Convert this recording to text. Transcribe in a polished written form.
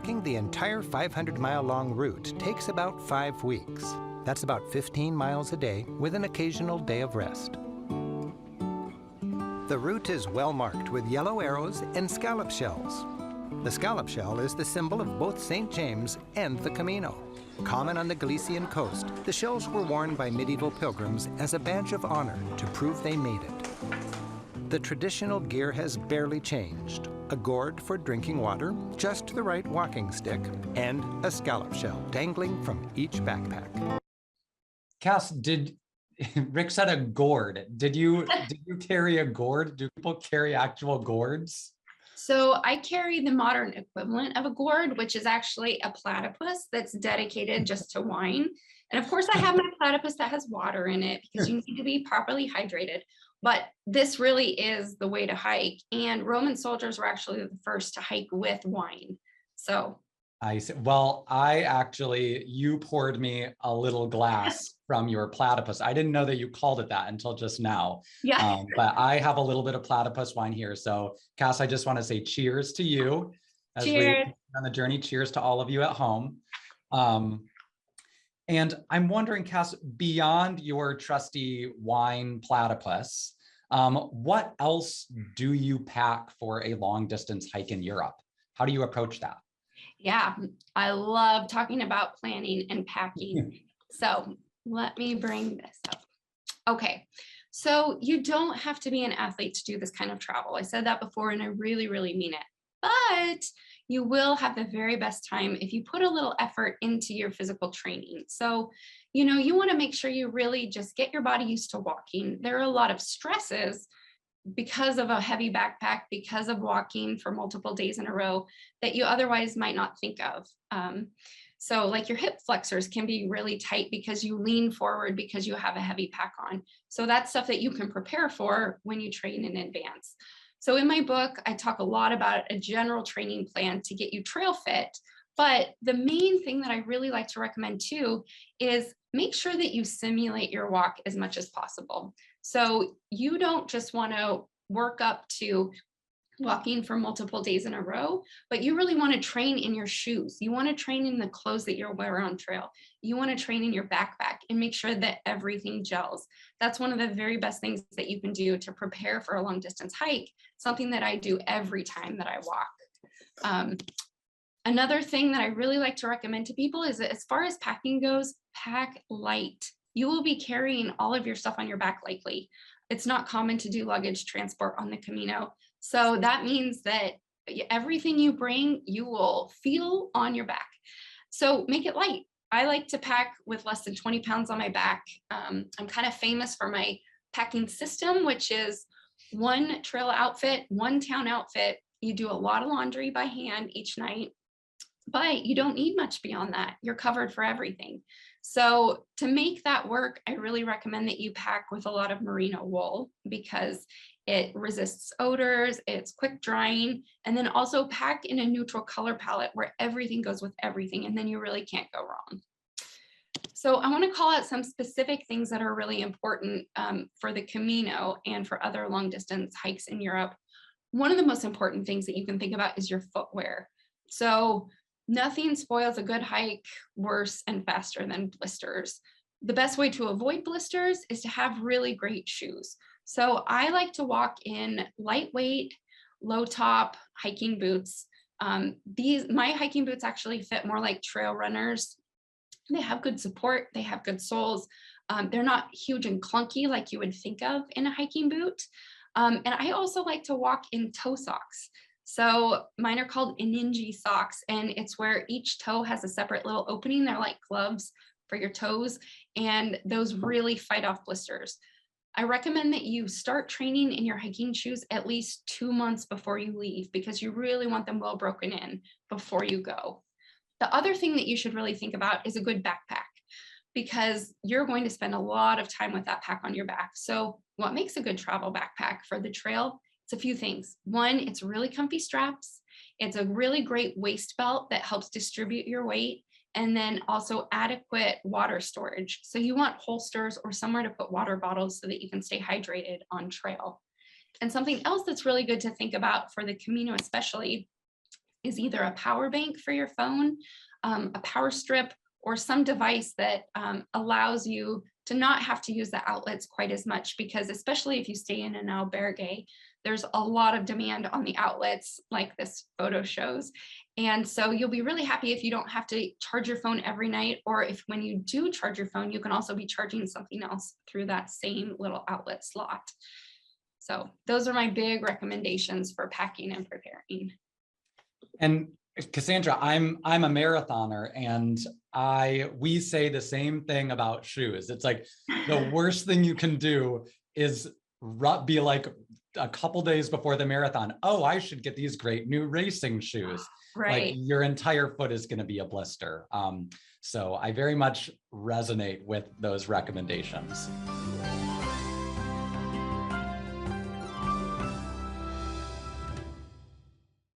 Walking the entire 500-mile-long route takes about 5 weeks. That's about 15 miles a day with an occasional day of rest. The route is well marked with yellow arrows and scallop shells. The scallop shell is the symbol of both St. James and the Camino. Common on the Galician coast, the shells were worn by medieval pilgrims as a badge of honor to prove they made it. The traditional gear has barely changed. A gourd for drinking water, just the right walking stick, and a scallop shell dangling from each backpack. Cass, Rick said a gourd. Did you carry a gourd? Do people carry actual gourds? So I carry the modern equivalent of a gourd, which is actually a platypus that's dedicated just to wine. And of course I have my platypus that has water in it because you need to be properly hydrated. But this really is the way to hike. And Roman soldiers were actually the first to hike with wine. So I see. Well, you poured me a little glass from your platypus. I didn't know that you called it that until just now. yeah. But I have a little bit of platypus wine here. So Cass, I just want to say cheers to you as Cheers. we on the journey. Cheers to all of you at home. And I'm wondering, Cass, beyond your trusty wine platypus, what else do you pack for a long distance hike in Europe? How do you approach that? Yeah, I love talking about planning and packing. So let me bring this up. Okay, so you don't have to be an athlete to do this kind of travel. I said that before and I really, really mean it. But you will have the very best time if you put a little effort into your physical training. So, you want to make sure you really just get your body used to walking. There are a lot of stresses because of a heavy backpack, because of walking for multiple days in a row that you otherwise might not think of. So like your hip flexors can be really tight because you lean forward because you have a heavy pack on. So that's stuff that you can prepare for when you train in advance. So in my book, I talk a lot about a general training plan to get you trail fit. But the main thing that I really like to recommend too is make sure that you simulate your walk as much as possible. So you don't just want to work up to walking for multiple days in a row, but you really want to train in your shoes. You want to train in the clothes that you're wearing on trail. You want to train in your backpack and make sure that everything gels. That's one of the very best things that you can do to prepare for a long distance hike, something that I do every time that I walk. Another thing that I really like to recommend to people is that as far as packing goes, pack light. You will be carrying all of your stuff on your back likely. It's not common to do luggage transport on the Camino. So that means that everything you bring, you will feel on your back. So make it light. I like to pack with less than 20 pounds on my back. I'm kind of famous for my packing system, which is one trail outfit, one town outfit. You do a lot of laundry by hand each night, but you don't need much beyond that. You're covered for everything. So to make that work, I really recommend that you pack with a lot of merino wool because it resists odors, it's quick drying, and then also pack in a neutral color palette where everything goes with everything, and then you really can't go wrong. So I want to call out some specific things that are really important for the Camino and for other long distance hikes in Europe. One of the most important things that you can think about is your footwear. So nothing spoils a good hike worse and faster than blisters. The best way to avoid blisters is to have really great shoes. So I like to walk in lightweight, low top hiking boots. My hiking boots actually fit more like trail runners. They have good support, they have good soles. They're not huge and clunky like you would think of in a hiking boot. And I also like to walk in toe socks. So mine are called Ininji socks, and it's where each toe has a separate little opening. They're like gloves for your toes, and those really fight off blisters. I recommend that you start training in your hiking shoes at least 2 months before you leave because you really want them well broken in before you go. The other thing that you should really think about is a good backpack because you're going to spend a lot of time with that pack on your back. So what makes a good travel backpack for the trail? It's a few things. One, it's really comfy straps. It's a really great waist belt that helps distribute your weight. And then also adequate water storage. So you want holsters or somewhere to put water bottles so that you can stay hydrated on trail. And something else that's really good to think about for the Camino especially is either a power bank for your phone, a power strip, or some device that allows you to not have to use the outlets quite as much, because especially if you stay in an albergue, there's a lot of demand on the outlets like this photo shows. And so you'll be really happy if you don't have to charge your phone every night, or if when you do charge your phone, you can also be charging something else through that same little outlet slot. So those are my big recommendations for packing and preparing. And Cassandra, I'm a marathoner, and we say the same thing about shoes. It's like the worst thing you can do is be like a couple days before the marathon, oh, I should get these great new racing shoes. Right. Like your entire foot is going to be a blister. So I very much resonate with those recommendations.